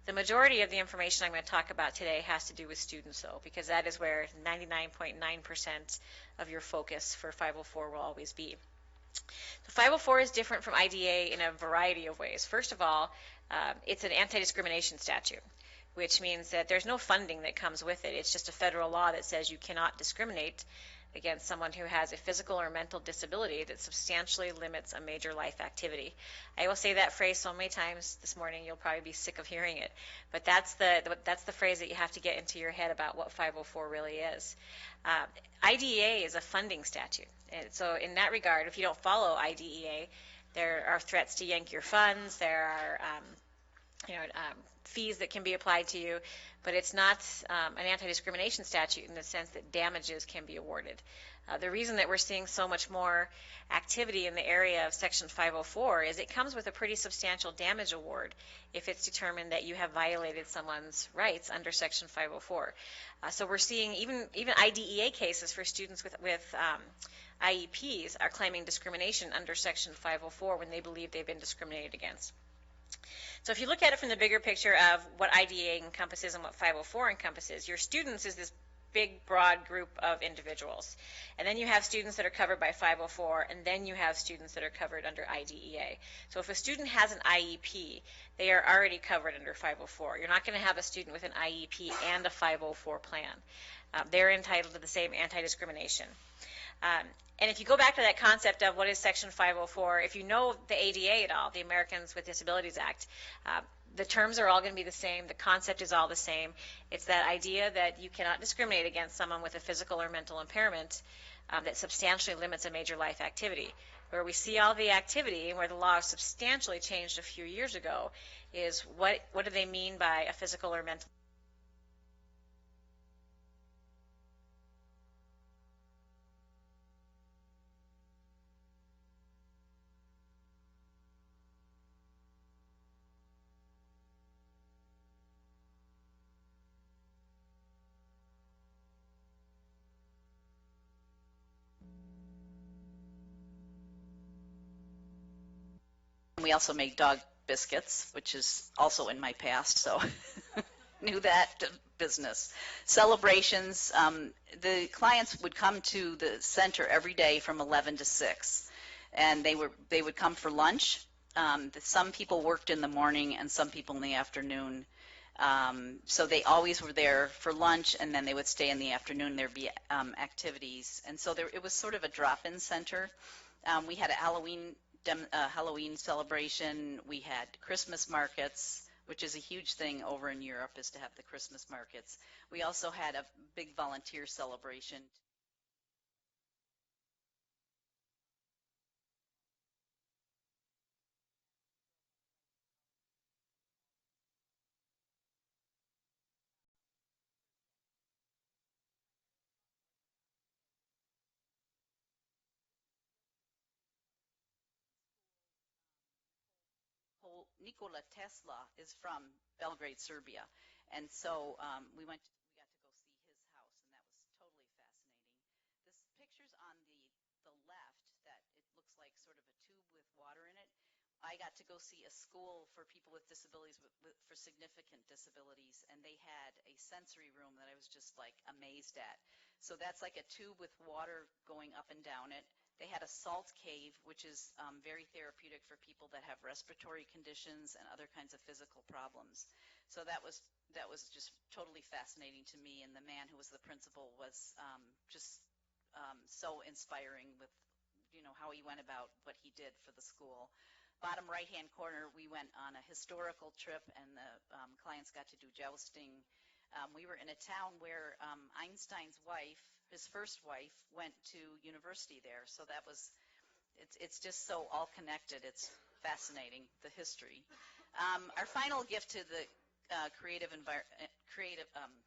The majority of the information I'm going to talk about today has to do with students, though, because that is where 99.9% of your focus for 504 will always be. So 504 is different from IDA in a variety of ways. First of all, it's an anti-discrimination statute, which means that there's no funding that comes with it. It's just a federal law that says you cannot discriminate against someone who has a physical or mental disability that substantially limits a major life activity. I will say that phrase so many times this morning you'll probably be sick of hearing it, but that's the phrase that you have to get into your head about what 504 really is. IDEA is a funding statute, and so in that regard, if you don't follow IDEA, there are threats to yank your funds. There are fees that can be applied to you, but it's not an anti-discrimination statute in the sense that damages can be awarded. The reason that we're seeing so much more activity in the area of Section 504 is it comes with a pretty substantial damage award if it's determined that you have violated someone's rights under Section 504. So we're seeing even IDEA cases for students with IEPs are claiming discrimination under Section 504 when they believe they've been discriminated against. So if you look at it from the bigger picture of what IDEA encompasses and what 504 encompasses, your students is this big, broad group of individuals. And then you have students that are covered by 504, and then you have students that are covered under IDEA. So if a student has an IEP, they are already covered under 504. You're not going to have a student with an IEP and a 504 plan. They're entitled to the same anti-discrimination. And if you go back to that concept of what is Section 504, if you know the ADA at all, the Americans with Disabilities Act, the terms are all going to be the same. The concept is all the same. It's that idea that you cannot discriminate against someone with a physical or mental impairment that substantially limits a major life activity. Where we see all the activity and where the law substantially changed a few years ago is what do they mean by a physical or mental. We also make dog biscuits, which is also in my past, so knew that business. Celebrations, the clients would come to the center every day from 11 to 6, and they would come for lunch. Some people worked in the morning and some people in the afternoon. So they always were there for lunch, and then they would stay in the afternoon. There'd be activities, and so it was sort of a drop-in center. We had a Halloween celebration. We had Christmas markets, which is a huge thing over in Europe, is to have the Christmas markets. We also had a big volunteer celebration. Nikola Tesla is from Belgrade, Serbia, and so we got to go see his house, and that was totally fascinating. This picture's on the left, that it looks like sort of a tube with water in it. I got to go see a school for people with disabilities, for significant disabilities, and they had a sensory room that I was just like amazed at. So that's like a tube with water going up and down it. They had a salt cave, which is very therapeutic for people that have respiratory conditions and other kinds of physical problems. So that was just totally fascinating to me, and the man who was the principal was just so inspiring with how he went about what he did for the school. Bottom right-hand corner, we went on a historical trip, and the clients got to do jousting. We were in a town where Einstein's wife, his first wife, went to university there. So it's just so all connected. It's fascinating, the history. Our final gift to the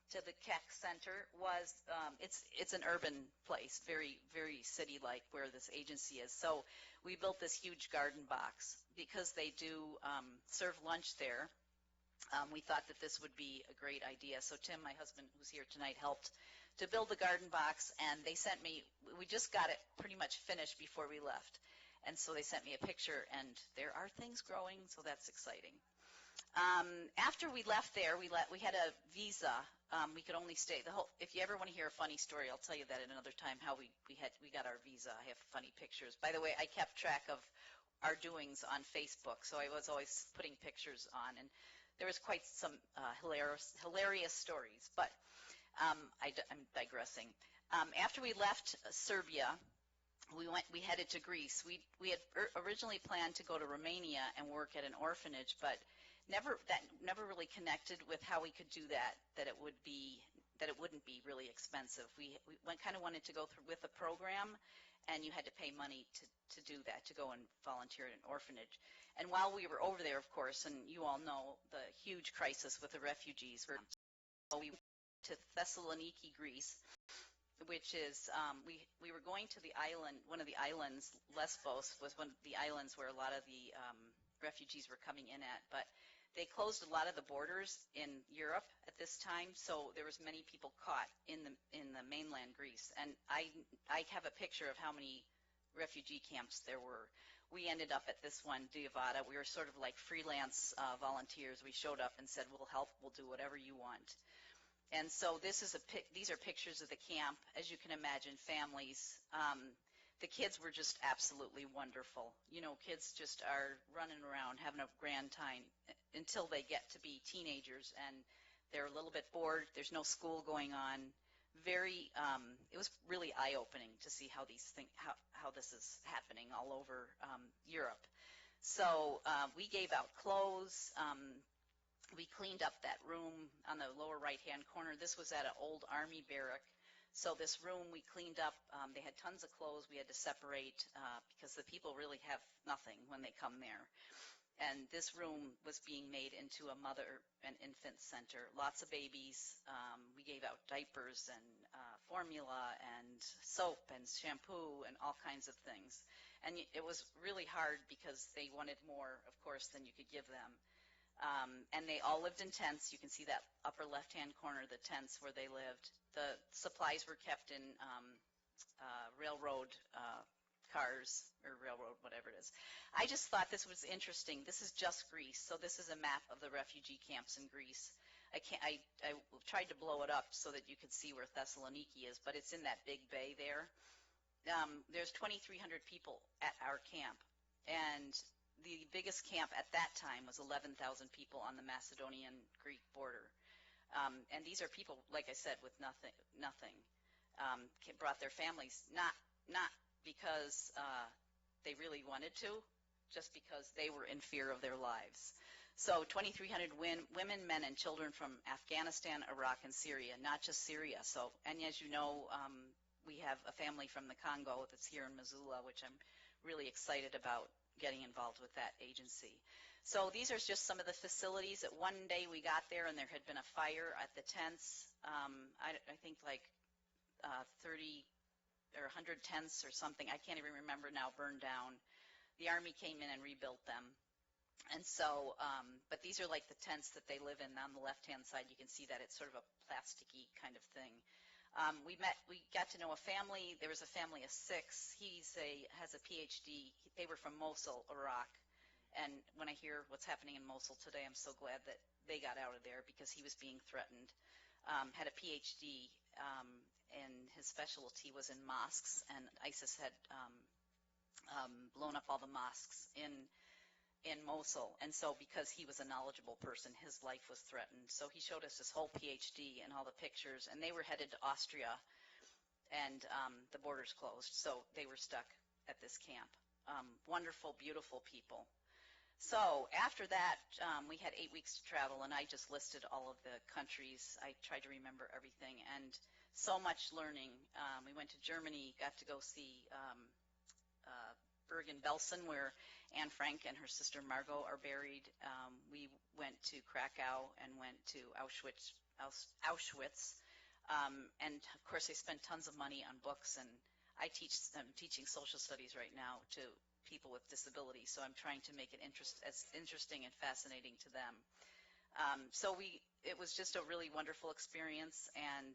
to the Keck Center was it's an urban place, very, very city-like where this agency is. So we built this huge garden box because they do serve lunch there. We thought that this would be a great idea. So Tim, my husband, who's here tonight, helped to build the garden box, and they sent me, we just got it pretty much finished before we left. And so they sent me a picture, and there are things growing, so that's exciting. After we left there, we had a visa. We could only stay if you ever want to hear a funny story, I'll tell you that at another time, how we got our visa. I have funny pictures. By the way, I kept track of our doings on Facebook, so I was always putting pictures on, and there was quite some hilarious stories, but I'm digressing. After we left Serbia, we headed to Greece. We had originally planned to go to Romania and work at an orphanage, but never really connected with how we could do that it wouldn't be really expensive. We kind of wanted to go through with a program, and you had to pay money to do that, to go and volunteer at an orphanage. And while we were over there, of course, and you all know the huge crisis with the refugees, we went to Thessaloniki, Greece, which is we were going to the island. One of the islands, Lesbos, was one of the islands where a lot of the refugees were coming in at, but they closed a lot of the borders in Europe at this time, so there was many people caught in the mainland Greece. And I have a picture of how many refugee camps there were. We ended up at this one, Diavada. We were sort of like freelance volunteers. We showed up and said, "We'll help. We'll do whatever you want." And so these are pictures of the camp. As you can imagine, families. The kids were just absolutely wonderful. You know, kids just are running around having a grand time until they get to be teenagers, and they're a little bit bored. There's no school going on. It was really eye-opening to see how this is happening all over Europe. So we gave out clothes. We cleaned up that room on the lower right-hand corner. This was at an old army barrack. So this room we cleaned up. They had tons of clothes we had to separate because the people really have nothing when they come there. And this room was being made into a mother and infant center. Lots of babies. We gave out diapers and formula and soap and shampoo and all kinds of things. And it was really hard because they wanted more, of course, than you could give them. And they all lived in tents. You can see that upper left-hand corner, the tents where they lived. The supplies were kept in railroad cars or railroad, whatever it is. I just thought this was interesting. This is just Greece, so this is a map of the refugee camps in Greece. I tried to blow it up so that you could see where Thessaloniki is, but it's in that big bay there. There's 2,300 people at our camp, and the biggest camp at that time was 11,000 people on the Macedonian-Greek border. And these are people, like I said, with nothing. Brought their families, not because they really wanted to, just because they were in fear of their lives. So 2,300 women, men, and children from Afghanistan, Iraq, and Syria, not just Syria. So, and as you know, we have a family from the Congo that's here in Missoula, which I'm really excited about getting involved with that agency. So these are just some of the facilities. That one day we got there and there had been a fire at the tents. I think like 30 or 100 tents or something, I can't even remember now, burned down. The Army came in and rebuilt them. And so, but these are like the tents that they live in. On the left-hand side, you can see that it's sort of a plasticky kind of thing. We got to know a family. There was a family of 6. Has a PhD. They were from Mosul, Iraq. And when I hear what's happening in Mosul today, I'm so glad that they got out of there because he was being threatened. Had a PhD, and his specialty was in mosques, and ISIS had blown up all the mosques in Mosul. And so because he was a knowledgeable person, his life was threatened. So he showed us his whole PhD and all the pictures, and they were headed to Austria, and the borders closed, so they were stuck at this camp. Wonderful, beautiful people. So after that, we had 8 weeks to travel, and I just listed all of the countries. I tried to remember everything, and so much learning. We went to Germany, got to go see Bergen-Belsen, where Anne Frank and her sister Margot are buried. We went to Krakow and went to Auschwitz. And of course, they spent tons of money on books, and I'm teaching social studies right now to people with disabilities, so I'm trying to make it as interesting and fascinating to them. So it was just a really wonderful experience, and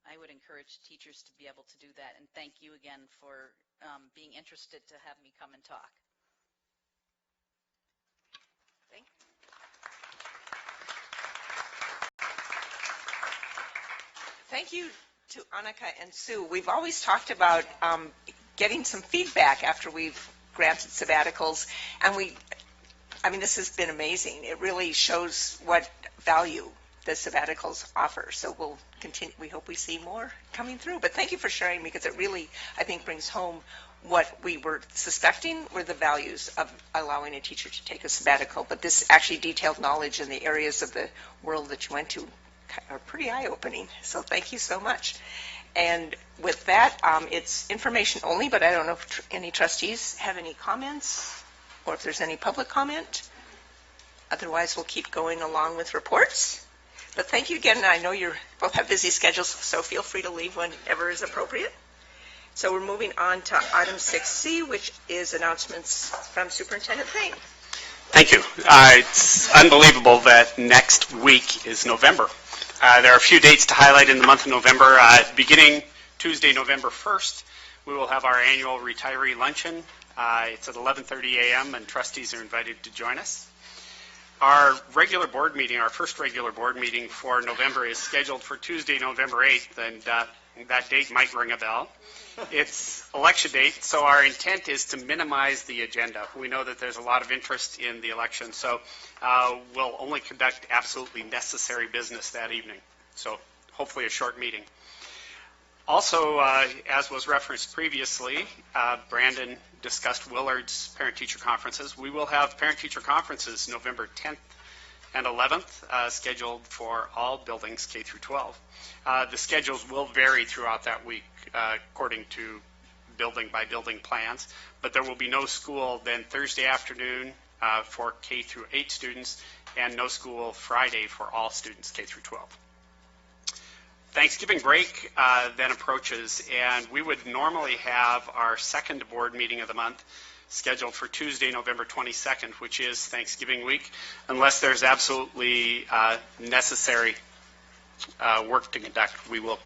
I would encourage teachers to be able to do that. And thank you again for being interested to have me come and talk. Thank you. thank you to Annika and Sue. We've always talked about getting some feedback after we've granted sabbaticals, and this has been amazing. It really shows what value the sabbaticals offer. So we'll continue. We hope we see more coming through. But thank you for sharing, because it really, I think, brings home what we were suspecting were the values of allowing a teacher to take a sabbatical. But this actually detailed knowledge in the areas of the world that you went to are pretty eye-opening. So thank you so much. And with that, it's information only, but I don't know if any trustees have any comments or if there's any public comment. Otherwise, we'll keep going along with reports. But thank you again. I know you both have busy schedules, so feel free to leave whenever is appropriate. So we're moving on to item 6C, which is announcements from Superintendent Payne. Thank you. It's unbelievable that next week is November. There are a few dates to highlight in the month of November. Beginning Tuesday, November 1st, we will have our annual retiree luncheon. It's at 11:30 a.m., and trustees are invited to join us. Our regular board meeting, our first regular board meeting for November, is scheduled for Tuesday, November 8th, and that date might ring a bell. It's election date, so our intent is to minimize the agenda. We know that there's a lot of interest in the election, so we'll only conduct absolutely necessary business that evening. So hopefully a short meeting. Also, as was referenced previously, Brandon discussed Willard's parent-teacher conferences. We will have parent-teacher conferences November 10th and 11th, scheduled for all buildings K through 12. The schedules will vary throughout that week according to building-by-building plans, but there will be no school then Thursday afternoon for K through 8 students, and no school Friday for all students K through 12. Thanksgiving break then approaches, and we would normally have our second board meeting of the month scheduled for Tuesday, November 22nd, which is Thanksgiving week, unless there's absolutely necessary work to conduct. We will